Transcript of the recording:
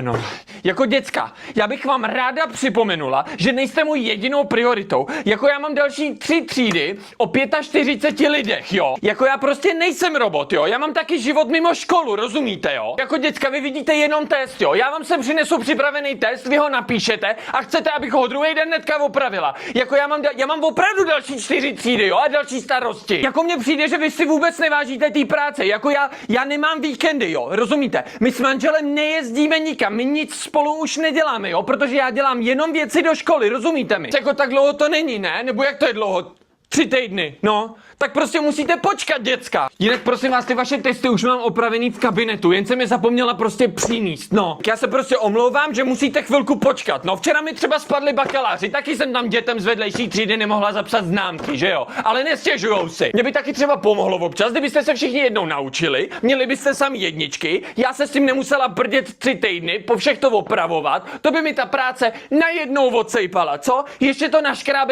No, jako děcka, já bych vám ráda připomenula, že nejste můj jedinou prioritou. Jako já mám další 3 třídy o 45 lidech, jo. Jako já prostě nejsem robot, jo. Já mám taky život mimo školu, rozumíte, jo. Jako děcka, vy vidíte jenom test, jo. Já vám sem přinesu připravený test, vy ho napíšete a chcete, abych ho druhý den hnedka opravila. Jako já mám opravdu další 4 třídy, jo, a další starosti. Jako mně přijde, že vy si vůbec nevážíte té práce. Jako já nemám víkendy, jo. Rozumíte? My s manželem nejezdíme nikam. My nic spolu už neděláme, jo, protože já dělám jenom věci do školy, rozumíte mi? Jako tak dlouho to není, ne? Nebo jak to je dlouho? 3 týdny, no. Tak prostě musíte počkat, děcka. Jinak prosím vás, ty vaše testy už mám opravený v kabinetu, jen jsem je zapomněla prostě přinést, no. Já se prostě omlouvám, že musíte chvilku počkat, no. Včera mi třeba spadli bakaláři, taky jsem tam dětem z vedlejší třídy nemohla zapsat známky, že jo? Ale nestěžujou si. Mě by taky třeba pomohlo občas, kdybyste se všichni jednou naučili, měli byste sami jedničky, já se s tím nemusela brdět 3 týdny, po všech to opravovat, to by mi ta práce najednou odsejpala, co? Ještě to naškrábe